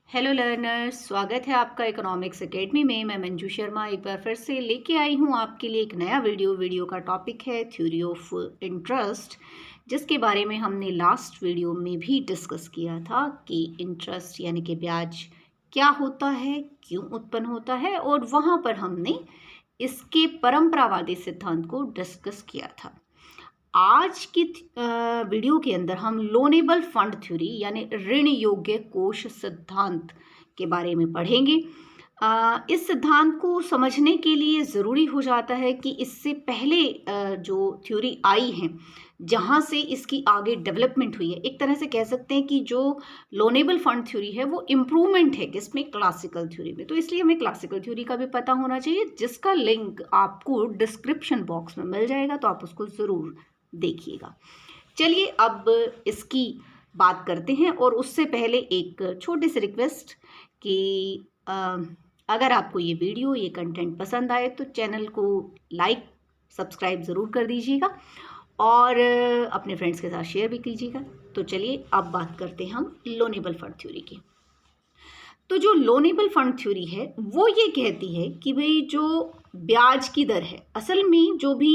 Hello learners, स्वागत है आपका इकोनॉमिक्स एकेडमी में। मैं मंजू शर्मा एक बार फिर से लेके आई हूँ आपके लिए एक नया वीडियो का टॉपिक है थ्योरी ऑफ इंटरेस्ट, जिसके बारे में हमने लास्ट वीडियो में भी डिस्कस किया था कि इंटरेस्ट यानी कि ब्याज क्या होता है, क्यों उत्पन्न होता है, और वहाँ पर हमने इसके परंपरावादी सिद्धांत को डिस्कस किया था। आज की वीडियो के अंदर हम लोनेबल फंड थ्योरी यानी ऋण योग्य कोष सिद्धांत के बारे में पढ़ेंगे। इस सिद्धांत को समझने के लिए ज़रूरी हो जाता है कि इससे पहले जो थ्योरी आई है, जहाँ से इसकी आगे डेवलपमेंट हुई है, एक तरह से कह सकते हैं कि जो लोनेबल फंड थ्योरी है वो इम्प्रूवमेंट है किसमें, क्लासिकल थ्योरी में। तो इसलिए हमें क्लासिकल थ्योरी का भी पता होना चाहिए, जिसका लिंक आपको डिस्क्रिप्शन बॉक्स में मिल जाएगा, तो आप उसको ज़रूर देखिएगा। चलिए अब इसकी बात करते हैं, और उससे पहले एक छोटी सी रिक्वेस्ट कि अगर आपको ये वीडियो, ये कंटेंट पसंद आए तो चैनल को लाइक सब्सक्राइब ज़रूर कर दीजिएगा और अपने फ्रेंड्स के साथ शेयर भी कीजिएगा। तो चलिए अब बात करते हैं हम लोनेबल फंड थ्योरी की। तो जो लोनेबल फंड थ्योरी है वो ये कहती है कि भाई जो ब्याज की दर है, असल में जो भी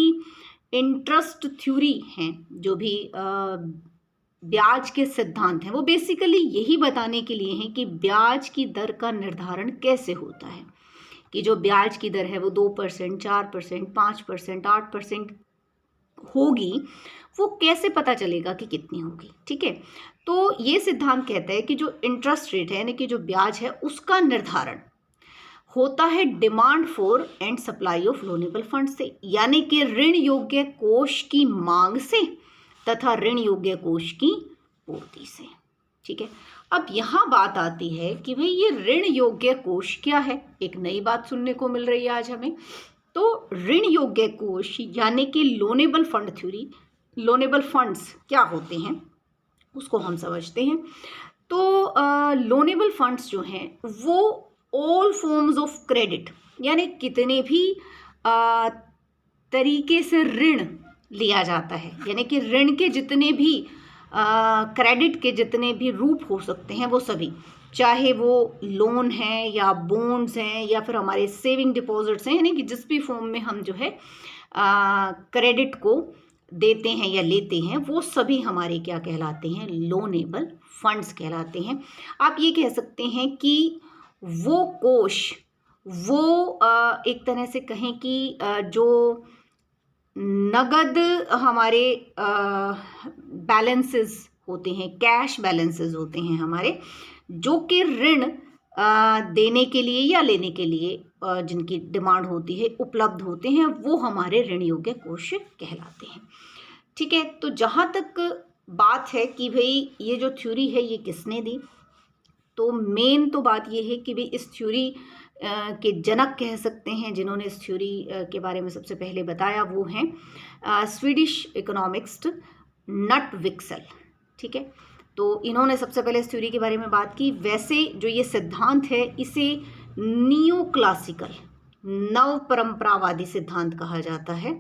इंटरेस्ट थ्योरी हैं, जो भी ब्याज के सिद्धांत हैं, वो बेसिकली यही बताने के लिए हैं कि ब्याज की दर का निर्धारण कैसे होता है, कि जो ब्याज की दर है वो 2%, 4%, 5%, 8% होगी, वो कैसे पता चलेगा कि कितनी होगी। ठीक है, तो ये सिद्धांत कहता है कि जो इंटरेस्ट रेट है यानी कि जो ब्याज है उसका निर्धारण होता है demand for and supply of loanable fund से, यानी कि ऋण योग्य कोष की मांग से तथा ऋण योग्य कोष की पूर्ति से। ठीक है, अब यहाँ बात आती है कि भाई ये ऋण योग्य कोष क्या है। एक नई बात सुनने को मिल रही है आज हमें। तो ऋण योग्य कोष यानी कि loanable fund theory, loanable funds क्या होते हैं उसको हम समझते हैं। तो लोनेबल फंड्स जो हैं वो ऑल फॉर्म्स ऑफ क्रेडिट, यानी कितने भी तरीके से ऋण लिया जाता है, यानी कि ऋण के जितने भी क्रेडिट के जितने भी रूप हो सकते हैं वो सभी, चाहे वो लोन हैं या बॉन्ड्स हैं या फिर हमारे सेविंग डिपॉजिट्स हैं, यानी कि जिस भी फॉर्म में हम जो है क्रेडिट को देते हैं या लेते हैं, वो सभी हमारे क्या कहलाते हैं, लोनेबल फंड्स कहलाते हैं। आप ये कह सकते हैं कि वो कोष, वो एक तरह से कहें कि जो नगद हमारे बैलेंसेस होते हैं, कैश बैलेंसेस होते हैं हमारे, जो कि ऋण देने के लिए या लेने के लिए जिनकी डिमांड होती है, उपलब्ध होते हैं, वो हमारे ऋण योग्य कोष कहलाते हैं। ठीक है, तो जहाँ तक बात है कि भाई ये जो थ्योरी है ये किसने दी, तो मेन तो बात ये है कि भाई इस थ्योरी के जनक कह सकते हैं, जिन्होंने इस थ्योरी के बारे में सबसे पहले बताया, वो हैं स्वीडिश इकोनॉमिस्ट नट विक्सल। ठीक है, तो इन्होंने सबसे पहले इस थ्योरी के बारे में बात की। वैसे जो ये सिद्धांत है इसे नियो क्लासिकल, नव परंपरावादी सिद्धांत कहा जाता है।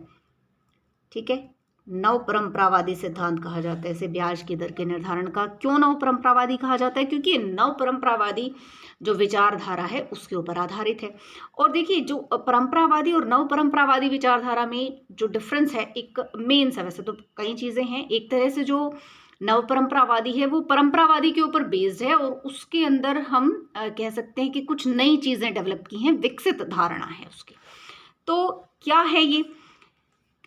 ठीक है, नव परंपरावादी सिद्धांत कहा जाता है इसे। ब्याज की दर के निर्धारण का क्यों नव परंपरावादी कहा जाता है, क्योंकि नव परंपरावादी जो विचारधारा है उसके ऊपर आधारित है। और देखिए, जो परंपरावादी और नव परंपरावादी विचारधारा में जो डिफरेंस है, एक मेन सा, वैसे तो कई चीज़ें हैं, एक तरह से जो नव परंपरावादी है वो परंपरावादी के ऊपर बेस्ड है, और उसके अंदर हम कह सकते हैं कि कुछ नई चीज़ें डेवलप की हैं, विकसित धारणा है उसकी। तो क्या है ये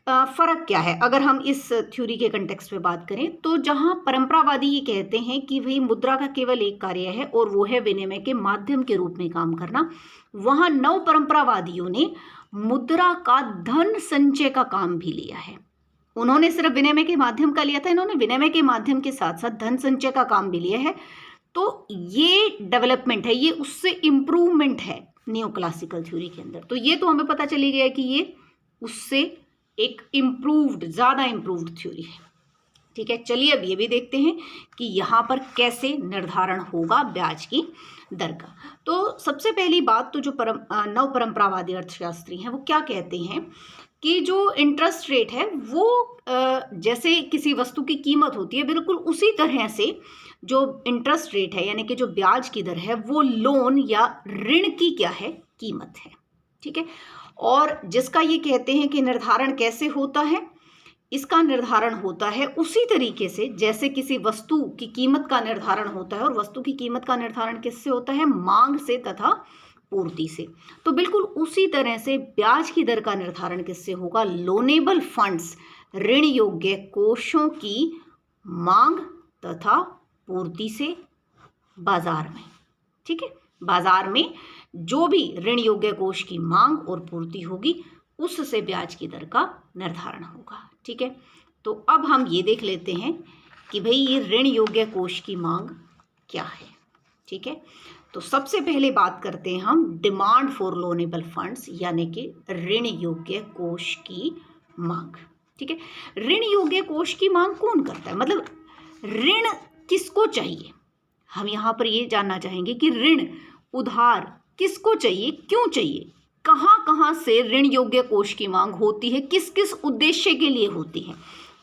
फ़र्क क्या है अगर हम इस थ्योरी के कंटेक्स्ट में बात करें, तो जहां परंपरावादी ये कहते हैं कि भाई मुद्रा का केवल एक कार्य है और वो है विनिमय के माध्यम के रूप में काम करना, वहां नव परंपरावादियों ने मुद्रा का धन संचय का काम भी लिया है। उन्होंने सिर्फ विनिमय के माध्यम का लिया था, इन्होंने विनिमय के माध्यम के साथ साथ धन संचय का काम भी लिया है। तो ये डेवलपमेंट है, ये उससे इम्प्रूवमेंट है न्यू क्लासिकल थ्योरी के अंदर। तो ये तो हमें पता चली गया कि ये उससे एक इम्प्रूव्ड, ज़्यादा इम्प्रूव्ड थ्योरी है। ठीक है, चलिए अब ये भी देखते हैं कि यहाँ पर कैसे निर्धारण होगा ब्याज की दर का। तो सबसे पहली बात तो जो नव परंपरावादी अर्थशास्त्री हैं वो क्या कहते हैं कि जो इंटरेस्ट रेट है वो जैसे किसी वस्तु की कीमत होती है, बिल्कुल उसी तरह से जो इंटरेस्ट रेट है यानी कि जो ब्याज की दर है वो लोन या ऋण की क्या है, कीमत है। ठीक है, और जिसका ये कहते हैं कि निर्धारण कैसे होता है, इसका निर्धारण होता है उसी तरीके से जैसे किसी वस्तु की कीमत का निर्धारण होता है, और वस्तु की कीमत का निर्धारण किससे होता है, मांग से तथा पूर्ति से। तो बिल्कुल उसी तरह से ब्याज की दर का निर्धारण किससे होगा, लोनेबल फंड्स, ऋण योग्य कोषों की मांग तथा पूर्ति से बाजार में। ठीक है, बाजार में जो भी ऋण योग्य कोष की मांग और पूर्ति होगी उससे ब्याज की दर का निर्धारण होगा। ठीक है, तो अब हम ये देख लेते हैं कि भाई ये ऋण योग्य कोष की मांग क्या है। ठीक है, तो सबसे पहले बात करते हैं हम डिमांड फॉर लोनेबल फंड्स यानी कि ऋण योग्य कोष की मांग। ठीक है, ऋण योग्य कोष की मांग कौन करता है, मतलब ऋण किसको चाहिए। हम यहाँ पर ये जानना चाहेंगे कि ऋण उधार किसको चाहिए, क्यों चाहिए, कहाँ कहाँ से ऋण योग्य कोष की मांग होती है, किस किस उद्देश्य के लिए होती है।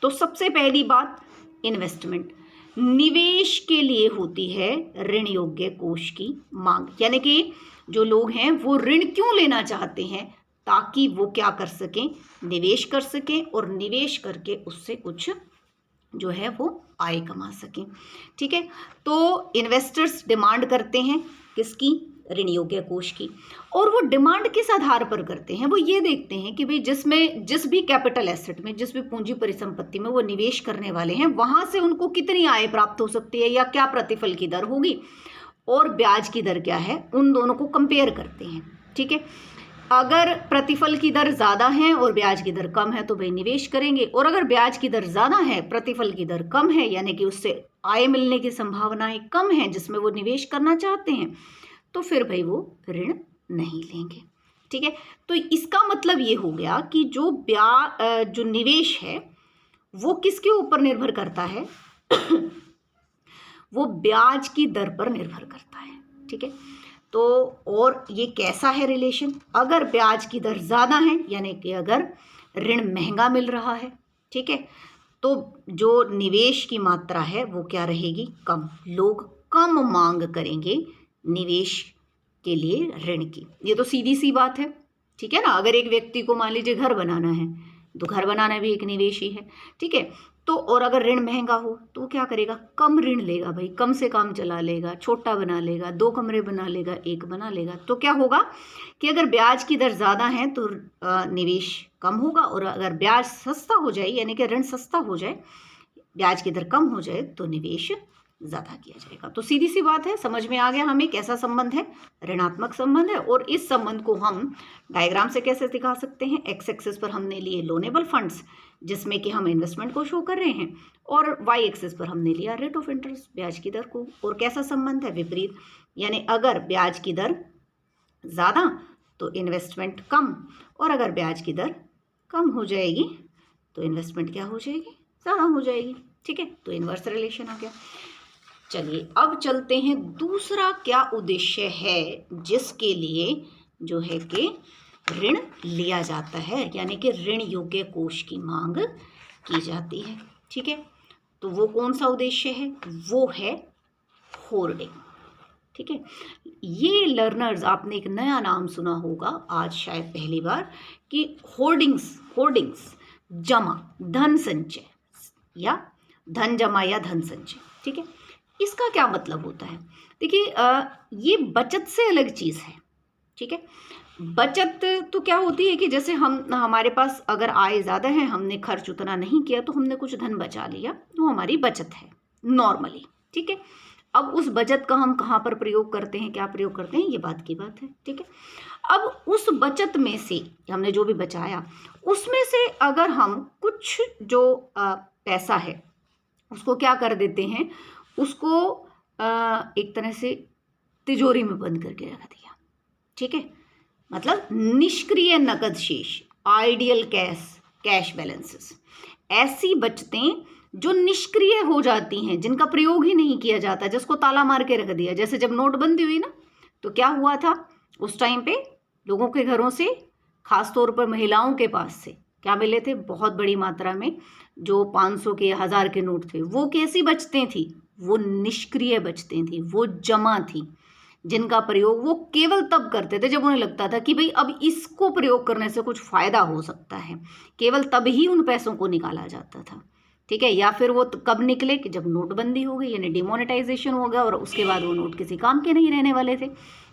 तो सबसे पहली बात इन्वेस्टमेंट, निवेश के लिए होती है ऋण योग्य कोष की मांग, यानी कि जो लोग हैं वो ऋण क्यों लेना चाहते हैं, ताकि वो क्या कर सकें, निवेश कर सकें, और निवेश करके उससे कुछ जो है वो आय कमा सकें। ठीक है, तो इन्वेस्टर्स डिमांड करते हैं किसकी, ऋण योग्य कोष की, और वो डिमांड किस आधार पर करते हैं, वो ये देखते हैं कि भाई जिस भी कैपिटल एसेट में, जिस भी पूंजी परिसंपत्ति में वो निवेश करने वाले हैं वहां से उनको कितनी आय प्राप्त हो सकती है या क्या प्रतिफल की दर होगी और ब्याज की दर क्या है, उन दोनों को कंपेयर करते हैं। ठीक है, अगर प्रतिफल की दर ज़्यादा है और ब्याज की दर कम है तो भाई निवेश करेंगे, और अगर ब्याज की दर ज़्यादा है, प्रतिफल की दर कम है, यानी कि उससे आय मिलने की संभावनाएं कम हैं जिसमें वो निवेश करना चाहते हैं, तो फिर भाई वो ऋण नहीं लेंगे। ठीक है, तो इसका मतलब ये हो गया कि जो निवेश है वो किसके ऊपर निर्भर करता है वो ब्याज की दर पर निर्भर करता है। ठीक है, तो और ये कैसा है रिलेशन, अगर ब्याज की दर ज़्यादा है यानी कि अगर ऋण महंगा मिल रहा है, ठीक है, तो जो निवेश की मात्रा है वो क्या रहेगी, कम, लोग कम मांग करेंगे निवेश के लिए ऋण की। ये तो सीधी सी बात है। ठीक है ना, अगर एक व्यक्ति को मान लीजिए घर बनाना है तो घर बनाना भी एक निवेश ही है। ठीक है, तो और अगर ऋण महंगा हो तो वो क्या करेगा, कम ऋण लेगा भाई, कम से काम चला लेगा, छोटा बना लेगा, 2 कमरे बना लेगा, 1 बना लेगा। तो क्या होगा कि अगर ब्याज की दर ज़्यादा है तो निवेश कम होगा, और अगर ब्याज सस्ता हो जाए यानी कि ऋण सस्ता हो जाए, ब्याज की दर कम हो जाए तो निवेश ज़्यादा किया जाएगा। तो सीधी सी बात है, समझ में आ गया हमें कैसा संबंध है, ऋणात्मक संबंध है। और इस संबंध को हम डायग्राम से कैसे दिखा सकते हैं, एक्स एक्सिस पर हमने लिए लोनेबल फंड्स जिसमें कि हम इन्वेस्टमेंट को शो कर रहे हैं, और वाई एक्सिस पर हमने लिया रेट ऑफ इंटरेस्ट, ब्याज की दर को। और कैसा संबंध है, विपरीत, यानी अगर ब्याज की दर ज़्यादा तो इन्वेस्टमेंट कम, और अगर ब्याज की दर कम हो जाएगी तो इन्वेस्टमेंट क्या हो जाएगी, ज़्यादा हो जाएगी। ठीक है, तो इन्वर्स रिलेशन आ गया। चलिए अब चलते हैं, दूसरा क्या उद्देश्य है जिसके लिए जो है कि ऋण लिया जाता है, यानी कि ऋण योग्य कोष की मांग की जाती है। ठीक है, तो वो कौन सा उद्देश्य है, वो है होर्डिंग। ठीक है, ये लर्नर्स आपने एक नया नाम सुना होगा आज शायद पहली बार, कि होर्डिंग्स जमा, धन संचय या धन जमा या धन संचय। ठीक है, इसका क्या मतलब होता है, देखिए ये बचत से अलग चीज़ है। ठीक है, बचत तो क्या होती है कि जैसे हमारे पास अगर आय ज़्यादा है, हमने खर्च उतना नहीं किया तो हमने कुछ धन बचा लिया, तो हमारी बचत है नॉर्मली। ठीक है, अब उस बचत का हम कहाँ पर प्रयोग करते हैं, क्या प्रयोग करते हैं, ये बात की बात है। ठीक है, अब उस बचत में से हमने जो भी बचाया उसमें से अगर हम कुछ जो पैसा है उसको क्या कर देते हैं, उसको एक तरह से तिजोरी में बंद करके रख दिया। ठीक है, मतलब निष्क्रिय नकद शेष, आइडियल कैश बैलेंसेस, ऐसी बचतें जो निष्क्रिय हो जाती हैं, जिनका प्रयोग ही नहीं किया जाता, जिसको ताला मार के रख दिया। जैसे जब नोटबंदी हुई ना, तो क्या हुआ था, उस टाइम पे लोगों के घरों से, खास तौर पर महिलाओं के पास से क्या मिले थे? बहुत बड़ी मात्रा में जो 500 के 1000 के नोट थे। वो कैसी बचतें थी? वो निष्क्रिय बचतें थी, वो जमा थी, जिनका प्रयोग वो केवल तब करते थे जब उन्हें लगता था कि भाई अब इसको प्रयोग करने से कुछ फायदा हो सकता है। केवल तब ही उन पैसों को निकाला जाता था, ठीक है। या फिर वो कब निकले कि जब नोटबंदी हो गई, यानी डिमोनेटाइजेशन हो गया और उसके बाद वो नोट किसी काम के नहीं रहने वाले थे,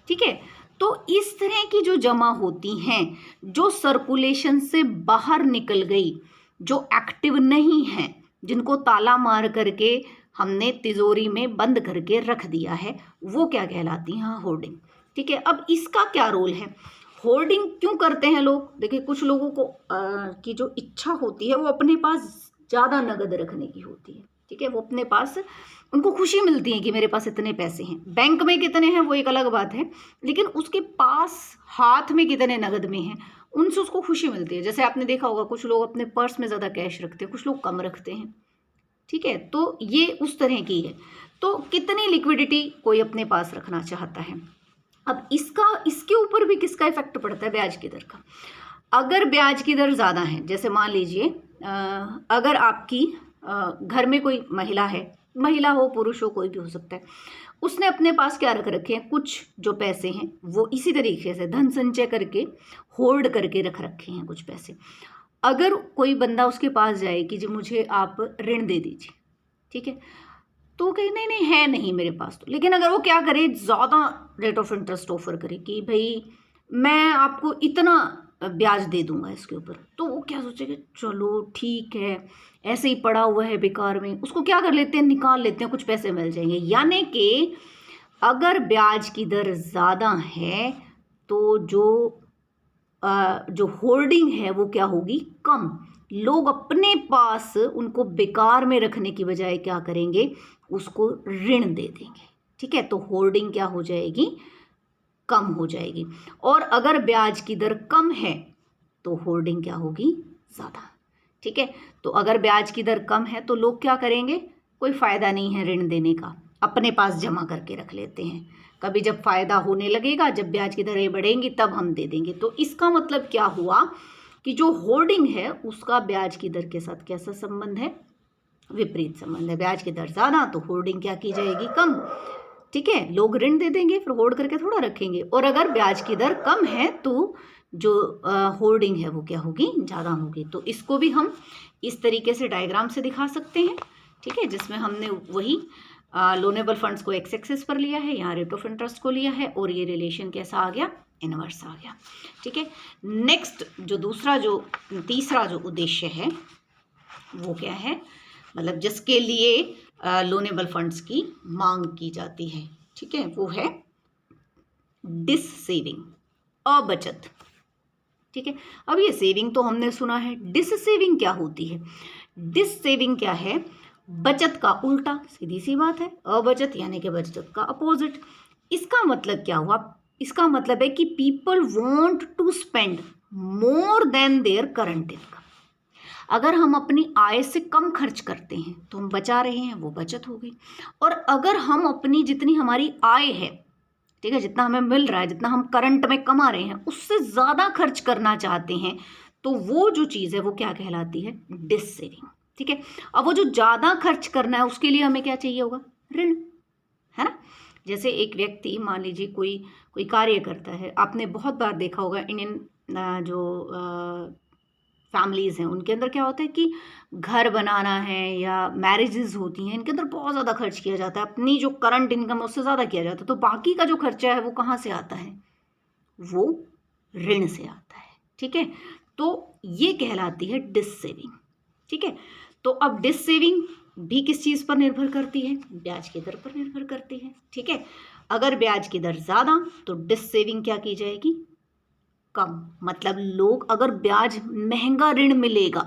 ठीक है। तो इस तरह की जो जमा होती हैं, जो सर्कुलेशन से बाहर निकल गई, जो एक्टिव नहीं है, जिनको ताला मार करके हमने तिजोरी में बंद करके रख दिया है, वो क्या कहलाती हैं? होर्डिंग, ठीक है। अब इसका क्या रोल है? होर्डिंग क्यों करते हैं लोग? देखिए, कुछ लोगों को की जो इच्छा होती है वो अपने पास ज़्यादा नगद रखने की होती है, ठीक है। वो अपने पास, उनको खुशी मिलती है कि मेरे पास इतने पैसे हैं। बैंक में कितने हैं वो एक अलग बात है, लेकिन उसके पास हाथ में कितने नगद में हैं, उनसे उसको खुशी मिलती है। जैसे आपने देखा होगा, कुछ लोग अपने पर्स में ज़्यादा कैश रखते हैं, कुछ लोग कम रखते हैं, ठीक है। तो ये उस तरह की है। तो कितनी लिक्विडिटी कोई अपने पास रखना चाहता है। अब इसके ऊपर भी किसका इफेक्ट पड़ता है? ब्याज की दर का। अगर ब्याज की दर ज़्यादा है, जैसे मान लीजिए अगर आपकी घर में कोई महिला है, महिला हो पुरुष हो कोई भी हो सकता है, उसने अपने पास क्या रख रखे हैं? कुछ जो पैसे हैं वो इसी तरीके से धन संचय करके होल्ड करके रख रखे हैं कुछ पैसे। अगर कोई बंदा उसके पास जाए कि जी मुझे आप ऋण दे दीजिए, ठीक है, तो कहे नहीं नहीं है नहीं मेरे पास तो। लेकिन अगर वो क्या करे, ज़्यादा रेट ऑफ इंटरेस्ट ऑफर करे कि भाई मैं आपको इतना ब्याज दे दूंगा इसके ऊपर, तो वो क्या सोचेगा, चलो ठीक है, ऐसे ही पड़ा हुआ है बेकार में, उसको क्या कर लेते हैं, निकाल लेते हैं, कुछ पैसे मिल जाएंगे। यानी कि अगर ब्याज की दर ज़्यादा है तो जो होल्डिंग है वो क्या होगी? कम। लोग अपने पास उनको बेकार में रखने की बजाय क्या करेंगे? उसको ऋण दे देंगे, ठीक है। तो होल्डिंग क्या हो जाएगी? कम हो जाएगी। और अगर ब्याज की दर कम है तो होल्डिंग क्या होगी? ज़्यादा, ठीक है। तो अगर ब्याज की दर कम है तो लोग क्या करेंगे? कोई फ़ायदा नहीं है ऋण देने का, अपने पास जमा करके रख लेते हैं, कभी जब फ़ायदा होने लगेगा, जब ब्याज की दरें बढ़ेंगी तब हम दे देंगे। तो इसका मतलब क्या हुआ कि जो होल्डिंग है उसका ब्याज की दर के साथ कैसा संबंध है? विपरीत संबंध है। ब्याज की दर ज़्यादा तो होल्डिंग क्या की जाएगी? कम, ठीक है। लोग ऋण दे देंगे, फिर होल्ड करके थोड़ा रखेंगे। और अगर ब्याज की दर कम है तो जो होल्डिंग है वो क्या होगी? ज़्यादा होगी। तो इसको भी हम इस तरीके से डायग्राम से दिखा सकते हैं, ठीक है, जिसमें हमने वही लोनेबल फंड्स को एक्स एक्सिस पर लिया है, यहाँ रेट ऑफ इंटरेस्ट को लिया है, और ये रिलेशन कैसा आ गया? इनवर्स आ गया, ठीक है। नेक्स्ट जो तीसरा जो उद्देश्य है वो क्या है? मतलब जिसके लिए लोनेबल फंड्स की मांग की जाती है, ठीक है, वो है डिस सेविंग, अबचत, ठीक है। अब ये सेविंग तो हमने सुना है, डिस सेविंग क्या होती है? डिस सेविंग क्या है? बचत का उल्टा, सीधी सी बात है। अबचत यानी कि बचत का अपोजिट। इसका मतलब क्या हुआ? इसका मतलब है कि people want to spend more than their current income. अगर हम अपनी आय से कम खर्च करते हैं तो हम बचा रहे हैं, वो बचत हो गई। और अगर हम अपनी जितनी हमारी आय है, ठीक है, जितना हमें मिल रहा है, जितना हम करंट में कमा रहे हैं, उससे ज़्यादा खर्च करना चाहते हैं, तो वो जो चीज़ है वो क्या कहलाती है? डिस सेविंग, ठीक है। अब वो जो ज़्यादा खर्च करना है उसके लिए हमें क्या चाहिए होगा? ऋण, है ना। जैसे एक व्यक्ति मान लीजिए कोई कार्य करता है, आपने बहुत बार देखा होगा इंडियन जो फैमिलीज़ हैं उनके अंदर क्या होता है कि घर बनाना है या मैरिजेस होती हैं, इनके अंदर बहुत ज़्यादा खर्च किया जाता है, अपनी जो करंट इनकम है उससे ज़्यादा किया जाता है। तो बाकी का जो खर्चा है वो कहाँ से आता है? वो ऋण से आता है, ठीक है। तो ये कहलाती है डिस सेविंग, ठीक है। तो अब डिस सेविंग भी किस चीज़ पर निर्भर करती है? ब्याज की दर पर निर्भर करती है, ठीक है। अगर ब्याज की दर ज़्यादा तो डिस सेविंग क्या की जाएगी? कम। मतलब लोग, अगर ब्याज महंगा ऋण मिलेगा,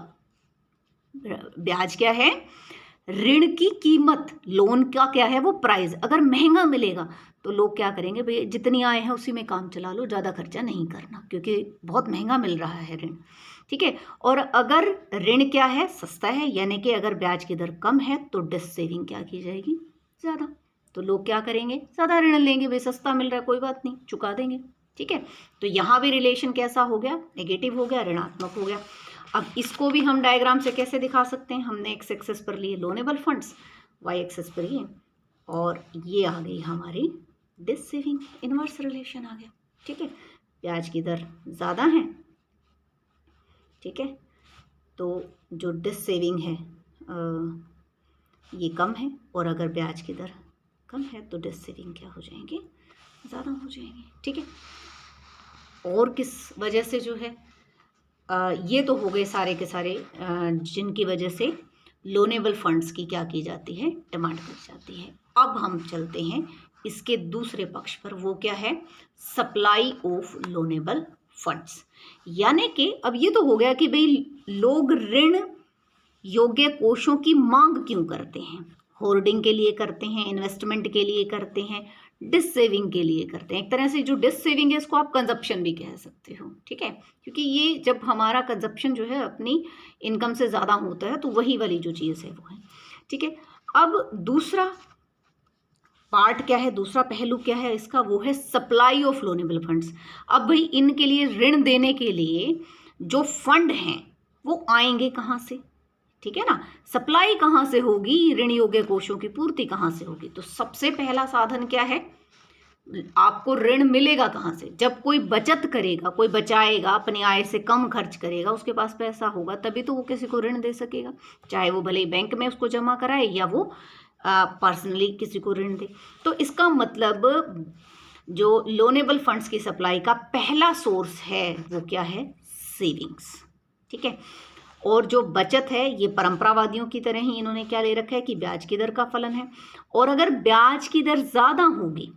ब्याज क्या है? ऋण की कीमत, लोन का क्या है? वो प्राइस। अगर महंगा मिलेगा तो लोग क्या करेंगे? भाई जितनी आय है उसी में काम चला लो, ज़्यादा खर्चा नहीं करना, क्योंकि बहुत महंगा मिल रहा है ऋण, ठीक है। और अगर ऋण क्या है? सस्ता है, यानी कि अगर ब्याज की दर कम है तो डिस सेविंग क्या की जाएगी? ज़्यादा। तो लोग क्या करेंगे? ज़्यादा ऋण लेंगे, भाई सस्ता मिल रहा है, कोई बात नहीं, चुका देंगे, ठीक है। तो यहाँ भी रिलेशन कैसा हो गया? नेगेटिव हो गया, ऋणात्मक हो गया। अब इसको भी हम डायग्राम से कैसे दिखा सकते हैं, हमने एक्स एक्सेस पर लिए लोनेबल फंड्स, वाई एक्सेस पर ये, और ये आ गई हमारी डिस सेविंग, इनवर्स रिलेशन आ गया। ठीक है, ब्याज की दर ज़्यादा है, ठीक है, तो जो डिस सेविंग है ये कम है, और अगर ब्याज की दर कम है तो डिस सेविंग क्या हो जाएंगे, ज़्यादा हो जाएंगे। ठीक है, और किस वजह से जो है ये तो हो गए सारे के सारे जिनकी वजह से लोनेबल फंड्स की क्या की जाती है, डिमांड की जाती है। अब हम चलते हैं इसके दूसरे पक्ष पर, वो क्या है, सप्लाई ऑफ लोनेबल फंड्स। यानी कि अब ये तो हो गया कि भाई लोग ऋण योग्य कोषों की मांग क्यों करते हैं, होर्डिंग के लिए करते हैं, इन्वेस्टमेंट के लिए करते हैं, डिस सेविंग के लिए करते हैं। एक तरह से जो डिस सेविंग है इसको आप कंजप्शन भी कह सकते हो। ठीक है, क्योंकि ये जब हमारा कंजप्शन जो है अपनी इनकम से ज़्यादा होता है तो वही वाली जो चीज़ है वो है। ठीक है, अब दूसरा पार्ट क्या है, दूसरा पहलू क्या है इसका, वो है सप्लाई ऑफ लोनेबल फंड्स। अब भाई इनके लिए ऋण देने के लिए जो फंड हैं वो आएंगे कहाँ से, ठीक है ना, सप्लाई कहाँ से होगी, ऋण योग्य कोषों की पूर्ति कहाँ से होगी। तो सबसे पहला साधन क्या है, आपको ऋण मिलेगा कहाँ से, जब कोई बचत करेगा, कोई बचाएगा, अपनी आय से कम खर्च करेगा, उसके पास पैसा होगा तभी तो वो किसी को ऋण दे सकेगा, चाहे वो भले ही बैंक में उसको जमा कराए या वो पर्सनली किसी को ऋण दे। तो इसका मतलब जो लोनेबल फंड्स की सप्लाई का पहला सोर्स है वो क्या है, सेविंग्स। ठीक है, और जो बचत है ये परंपरावादियों की तरह ही इन्होंने क्या ले रखा है कि ब्याज की दर का फलन है, और अगर ब्याज की दर ज़्यादा होगी,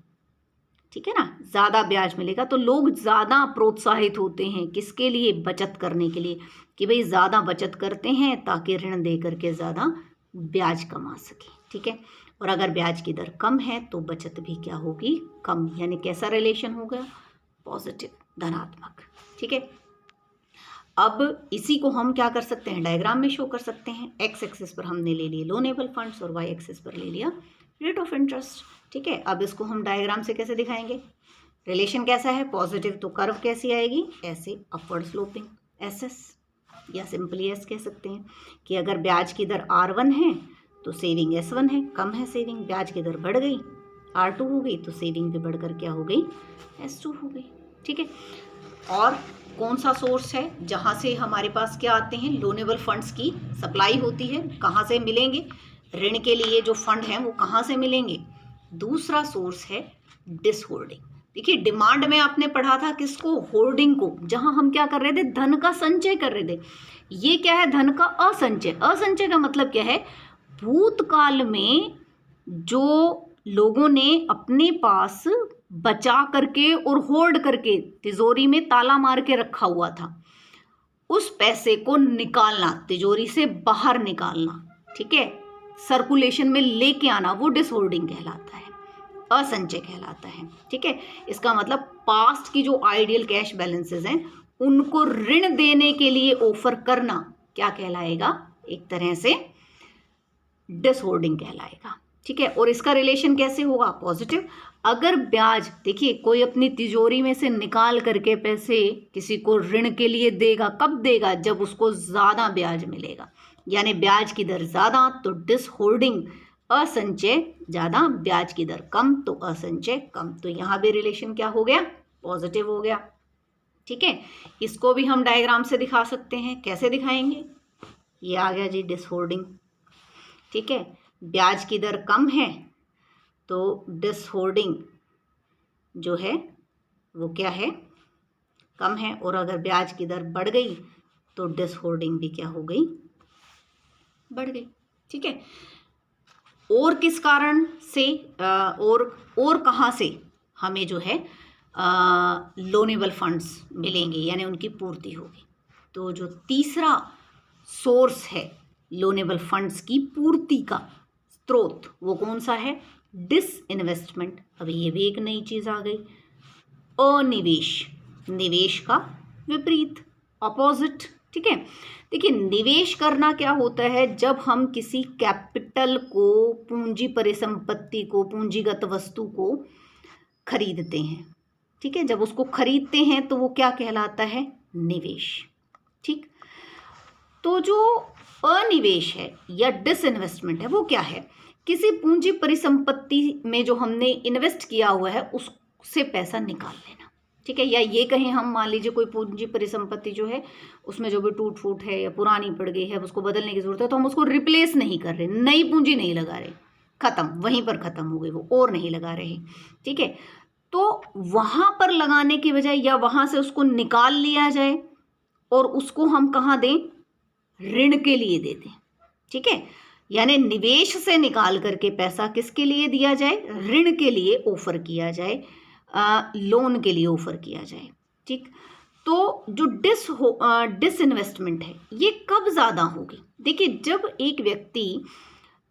ठीक है ना, ज़्यादा ब्याज मिलेगा तो लोग ज़्यादा प्रोत्साहित होते हैं किसके लिए, बचत करने के लिए, कि भाई ज़्यादा बचत करते हैं ताकि ऋण दे करके ज़्यादा ब्याज कमा सके। ठीक है, और अगर ब्याज की दर कम है तो बचत भी क्या होगी, कम, यानी कैसा रिलेशन होगा, पॉजिटिव, धनात्मक। ठीक है, अब इसी को हम क्या कर सकते हैं, डायग्राम में शो कर सकते हैं। एक्स एक्सिस पर हमने ले लिए लोनेबल फंड्स और वाई एक्सिस पर ले लिया रेट ऑफ इंटरेस्ट। ठीक है, अब इसको हम डायग्राम से कैसे दिखाएंगे, रिलेशन कैसा है, पॉजिटिव, तो कर्व कैसी आएगी, ऐसे अपवर्ड स्लोपिंग, एस एस, या सिंपली एस कह सकते हैं कि अगर ब्याज की दर R1 है तो सेविंग S1 है, कम है सेविंग, ब्याज की दर बढ़ गई R2 हो गई तो सेविंग भी बढ़कर क्या हो गई, S2 हो गई। ठीक है, और कौन सा सोर्स है जहाँ से हमारे पास क्या आते हैं, लोनेबल फंड्स की सप्लाई होती है, कहाँ से मिलेंगे, ऋण के लिए जो फंड हैं वो कहाँ से मिलेंगे, दूसरा सोर्स है डिस होल्डिंग। देखिए डिमांड में आपने पढ़ा था किसको, होल्डिंग को, जहाँ हम क्या कर रहे थे, धन का संचय कर रहे थे। ये क्या है, धन का असंचय। असंचय का मतलब क्या है, भूतकाल में जो लोगों ने अपने पास बचा करके और होल्ड करके तिजोरी में ताला मार के रखा हुआ था, उस पैसे को निकालना, तिजोरी से बाहर निकालना, ठीक है, सर्कुलेशन में लेके आना, वो डिसहोल्डिंग कहलाता है, असंचय कहलाता है। ठीक है, इसका मतलब पास्ट की जो आइडियल कैश बैलेंसेस हैं उनको ऋण देने के लिए ऑफर करना क्या कहलाएगा, एक तरह से डिसहोल्डिंग कहलाएगा। ठीक है, और इसका रिलेशन कैसे होगा, पॉजिटिव। अगर ब्याज, देखिए कोई अपनी तिजोरी में से निकाल करके पैसे किसी को ऋण के लिए देगा, कब देगा, जब उसको ज़्यादा ब्याज मिलेगा, यानी ब्याज की दर ज़्यादा तो डिसहोल्डिंग, असंचय ज़्यादा, ब्याज की दर कम तो असंचय कम, तो यहाँ भी रिलेशन क्या हो गया, पॉजिटिव हो गया। ठीक है, इसको भी हम डायग्राम से दिखा सकते हैं, कैसे दिखाएंगे, ये आ गया जी डिसहोल्डिंग। ठीक है, ब्याज की दर कम है तो डिसहोल्डिंग जो है वो क्या है, कम है, और अगर ब्याज की दर बढ़ गई तो डिसहोल्डिंग भी क्या हो गई, बढ़ गई। ठीक है, और किस कारण से और कहाँ से हमें जो है लोनेबल फंड्स मिलेंगे, यानी उनकी पूर्ति होगी। तो जो तीसरा सोर्स है लोनेबल फंड्स की पूर्ति का स्रोत वो कौन सा है, डिसइन्वेस्टमेंट। अभी ये भी एक नई चीज़ आ गई, अनिवेश, निवेश का विपरीत, अपोजिट। ठीक है, देखिए निवेश करना क्या होता है, जब हम किसी कैपिटल को, पूंजी परिसंपत्ति को, पूंजीगत वस्तु को खरीदते हैं। ठीक है, जब उसको खरीदते हैं तो वो क्या कहलाता है, निवेश। ठीक, तो जो अनिवेश है या डिसइन्वेस्टमेंट है वो क्या है? किसी पूंजी परिसंपत्ति में जो हमने इन्वेस्ट किया हुआ है उससे पैसा निकाल लेना, ठीक है। या ये कहें हम, मान लीजिए कोई पूंजी परिसंपत्ति जो है उसमें जो भी टूट फूट है या पुरानी पड़ गई है, उसको बदलने की जरूरत है, तो हम उसको रिप्लेस नहीं कर रहे, नई पूंजी नहीं लगा रहे, खत्म, वहीं पर खत्म हो गई वो, और नहीं लगा रहे, ठीक है। तो वहां पर लगाने की बजाय या वहां से उसको निकाल लिया जाए और उसको हम कहाँ दें? ऋण के लिए दे दें, ठीक है। यानी निवेश से निकाल करके पैसा किसके लिए दिया जाए? ऋण के लिए ऑफर किया जाए, लोन के लिए ऑफर किया जाए, ठीक। तो जो डिसइन्वेस्टमेंट है ये कब ज़्यादा होगी? देखिए, जब एक व्यक्ति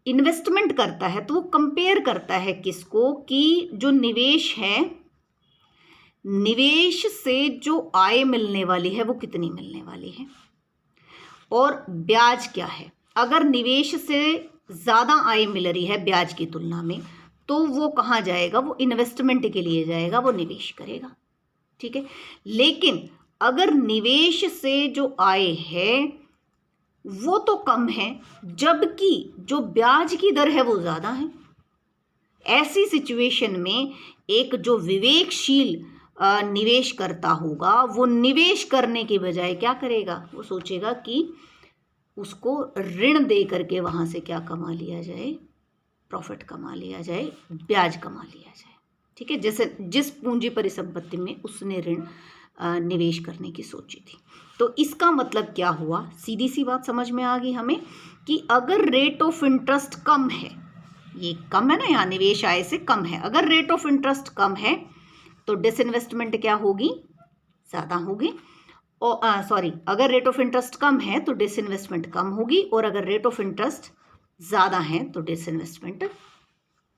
इन्वेस्टमेंट करता है तो वो कंपेयर करता है किसको? कि जो निवेश है, निवेश से जो आय मिलने वाली है वो कितनी मिलने वाली है, और ब्याज क्या है। अगर निवेश से ज़्यादा आय मिल रही है ब्याज की तुलना में, तो वो कहाँ जाएगा? वो इन्वेस्टमेंट के लिए जाएगा, वो निवेश करेगा, ठीक है। लेकिन अगर निवेश से जो आय है वो तो कम है, जबकि जो ब्याज की दर है वो ज़्यादा है, ऐसी सिचुएशन में एक जो विवेकशील निवेश करता होगा वो निवेश करने के बजाय क्या करेगा? वो सोचेगा कि उसको ऋण दे करके वहाँ से क्या कमा लिया जाए? प्रॉफिट कमा लिया जाए, ब्याज कमा लिया जाए, ठीक है। जैसे जिस पूंजी परिसंपत्ति में उसने ऋण निवेश करने की सोची थी। तो इसका मतलब क्या हुआ? सीधी सी बात समझ में आ गई हमें कि अगर रेट ऑफ इंटरेस्ट कम है, ये कम है ना, यहाँ निवेश आय से कम है, अगर रेट ऑफ इंटरेस्ट कम है तो डिसइन्वेस्टमेंट क्या होगी? ज़्यादा होगी। और अगर रेट ऑफ इंटरेस्ट कम है तो डिसइन्वेस्टमेंट कम होगी, और अगर रेट ऑफ इंटरेस्ट ज़्यादा है तो डिसइन्वेस्टमेंट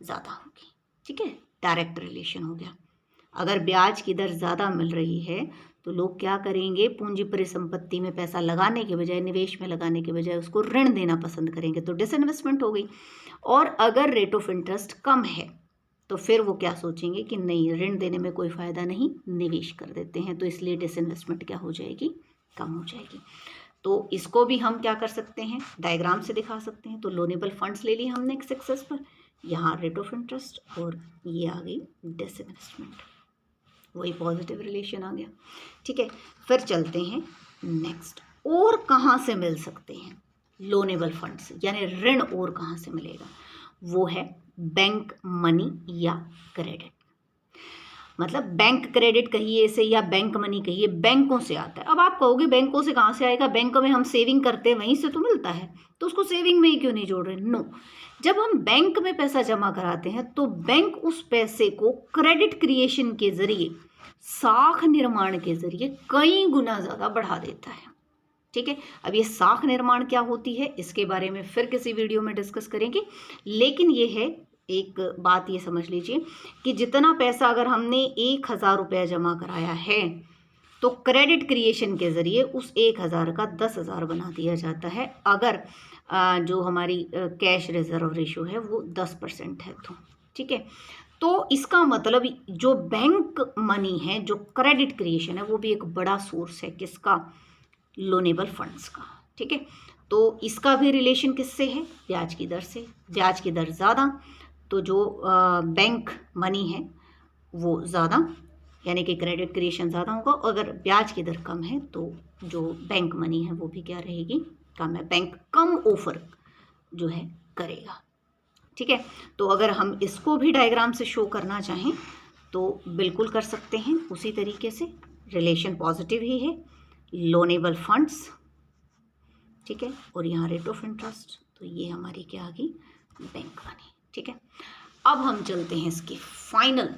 ज़्यादा होगी, ठीक है। डायरेक्ट रिलेशन हो गया। अगर ब्याज की दर ज़्यादा मिल रही है तो लोग क्या करेंगे? पूंजी परिसंपत्ति में पैसा लगाने के बजाय, निवेश में लगाने के बजाय उसको ऋण देना पसंद करेंगे, तो डिसइन्वेस्टमेंट हो गई। और अगर रेट ऑफ इंटरेस्ट कम है तो फिर वो क्या सोचेंगे कि नहीं, ऋण देने में कोई फ़ायदा नहीं, निवेश कर देते हैं, तो इसलिए डिसइन्वेस्टमेंट क्या हो जाएगी? कम हो जाएगी। तो इसको भी हम क्या कर सकते हैं? डायग्राम से दिखा सकते हैं। तो लोनेबल फंड्स ले लिए हमने सक्सेस पर, यहाँ रेट ऑफ इंटरेस्ट, और ये आ गई डिसइन्वेस्टमेंट, वही पॉजिटिव रिलेशन आ गया, ठीक है। फिर चलते हैं नेक्स्ट, और कहाँ से मिल सकते हैं लोनेबल फंड्स, यानी ऋण और कहाँ से मिलेगा? वो है बैंक मनी या क्रेडिट। मतलब बैंक क्रेडिट कहिए इसे या बैंक मनी कहिए, बैंकों से आता है। अब आप कहोगे बैंकों से कहाँ से आएगा? बैंक में हम सेविंग करते हैं, वहीं से तो मिलता है, तो उसको सेविंग में ही क्यों नहीं जोड़ रहे? नो, जब हम बैंक में पैसा जमा कराते हैं तो बैंक उस पैसे को क्रेडिट क्रिएशन के जरिए, साख निर्माण के जरिए कई गुना ज़्यादा बढ़ा देता है, ठीक है। अब ये साख निर्माण क्या होती है इसके बारे में फिर किसी वीडियो में डिस्कस करेंगे, लेकिन ये है, एक बात ये समझ लीजिए कि जितना पैसा अगर हमने 1,000 रुपया जमा कराया है तो क्रेडिट क्रिएशन के ज़रिए उस 1,000 का 10,000 बना दिया जाता है, अगर जो हमारी कैश रिजर्व रेशो है वो 10% है तो, ठीक है। तो इसका मतलब जो बैंक मनी है, जो क्रेडिट क्रिएशन है, वो भी एक बड़ा सोर्स है किसका? लोनेबल फंड्स का, ठीक है। तो इसका भी रिलेशन किससे है? ब्याज की दर से। ब्याज की दर ज़्यादा तो जो बैंक मनी है वो ज़्यादा, यानी कि क्रेडिट क्रिएशन ज़्यादा होगा। अगर ब्याज की दर कम है तो जो बैंक मनी है वो भी क्या रहेगी? कम है। बैंक कम ऑफर जो है करेगा, ठीक है। तो अगर हम इसको भी डायग्राम से शो करना चाहें तो बिल्कुल कर सकते हैं उसी तरीके से। रिलेशन पॉजिटिव ही है, लोनेबल फंड्स, ठीक है, और यहाँ रेट ऑफ इंटरेस्ट, तो ये हमारी क्या आ गई? बैंक मनी, ठीक है। अब हम चलते हैं इसके फाइनल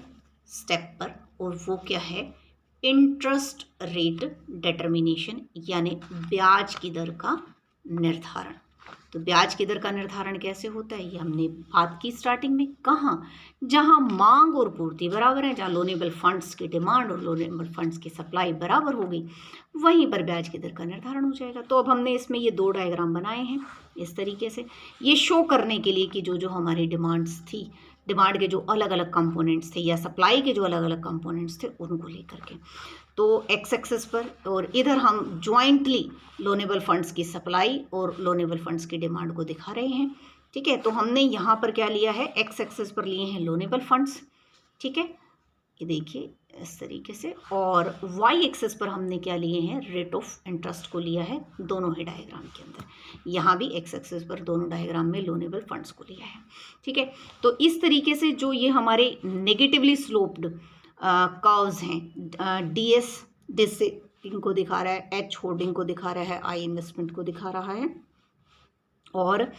स्टेप पर, और वो क्या है? इंटरेस्ट रेट डिटर्मिनेशन, यानी ब्याज की दर का निर्धारण। तो ब्याज की दर का निर्धारण कैसे होता है ये हमने बात की स्टार्टिंग में। कहाँ? जहाँ मांग और पूर्ति बराबर है, जहाँ लोनेबल फंड्स की डिमांड और लोनेबल फंड्स की सप्लाई बराबर होगी, वहीं पर ब्याज की दर का निर्धारण हो जाएगा। तो अब हमने इसमें ये 2 डायग्राम बनाए हैं इस तरीके से, ये शो करने के लिए कि जो जो हमारी डिमांड्स थी डिमांड के जो अलग अलग कंपोनेंट्स थे या सप्लाई के जो अलग अलग कंपोनेंट्स थे उनको लेकर के। तो एक्स एक्सिस पर, और इधर हम ज्वाइंटली लोनेबल फंड्स की सप्लाई और लोनेबल फंड्स की डिमांड को दिखा रहे हैं। ठीक है, तो हमने यहाँ पर क्या लिया है, एक्स एक्सिस पर लिए हैं लोनेबल फंड्स। ठीक है, ये देखिए इस तरीके से, और वाई एक्सिस पर हमने क्या लिए हैं, रेट ऑफ इंटरेस्ट को लिया है दोनों ही डायग्राम के अंदर। यहाँ भी एक्स एक्सिस पर दोनों डायग्राम में लोनेबल फंड्स को लिया है। ठीक है, तो इस तरीके से जो ये हमारे नेगेटिवली स्लोप्ड कर्व्स हैं, डीएस डिसिंग को दिखा रहा है, एच होल्डिंग को दिखा रहा है, आई इन्वेस्टमेंट को दिखा रहा है, और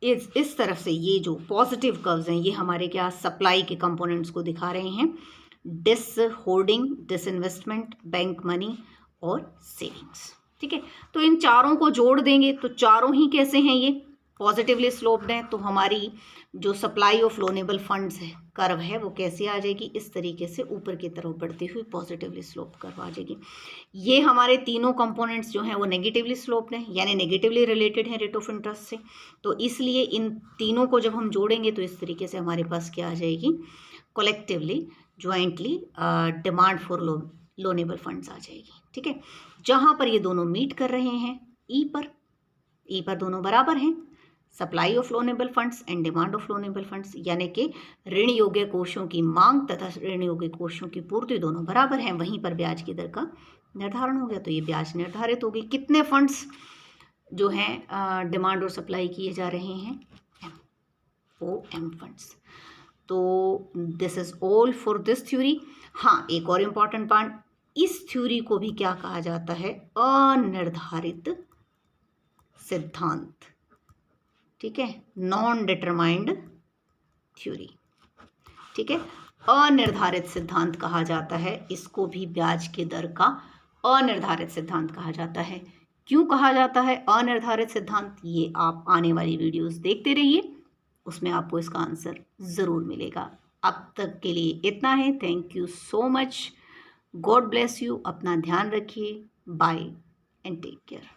इस तरफ से ये जो पॉजिटिव कर्व्स हैं ये हमारे क्या सप्लाई के कंपोनेंट्स को दिखा रहे हैं, dishoarding, disinvestment, bank money और सेविंग्स। ठीक है, तो इन चारों को जोड़ देंगे तो चारों ही कैसे हैं, ये पॉजिटिवली स्लोप्ड हैं। तो हमारी जो सप्लाई ऑफ लोनेबल फंड्स है कर्व है वो कैसे आ जाएगी, इस तरीके से ऊपर की तरफ बढ़ती हुई पॉजिटिवली स्लोप कर्व आ जाएगी। ये हमारे तीनों कंपोनेंट्स जो हैं वो नेगेटिवली स्लोप्ड हैं, यानी नेगेटिवली रिलेटेड हैं रेट ऑफ इंटरेस्ट से। तो इसलिए इन तीनों को जब हम जोड़ेंगे तो इस तरीके से हमारे पास क्या आ जाएगी, collectively jointly demand for loanable funds आ जाएगी। ठीक है, जहाँ पर ये दोनों मीट कर रहे हैं ई पर दोनों बराबर हैं, supply of loanable funds and demand of loanable funds, यानी कि ऋण योग्य कोषों की मांग तथा ऋण योग्य कोषों की पूर्ति दोनों बराबर हैं, वहीं पर ब्याज की दर का निर्धारण हो गया। तो ये ब्याज निर्धारित होगी। कितने फंड्स जो हैं डिमांड और सप्लाई किए जा रहे हैं, OM फंड्स। तो this is all for this theory. हाँ, एक और इम्पॉर्टेंट पॉइंट, इस थ्योरी को भी क्या कहा जाता है, अनिर्धारित सिद्धांत। ठीक है, नॉन डिटरमाइंड थ्योरी। ठीक है, अनिर्धारित सिद्धांत कहा जाता है इसको भी, ब्याज की दर का अनिर्धारित सिद्धांत कहा जाता है। क्यों कहा जाता है अनिर्धारित सिद्धांत, ये आप आने वाली वीडियोस देखते रहिए, उसमें आपको इसका आंसर ज़रूर मिलेगा। अब तक के लिए इतना है। Thank you so much, God bless you, अपना ध्यान रखिए, बाय एंड टेक केयर।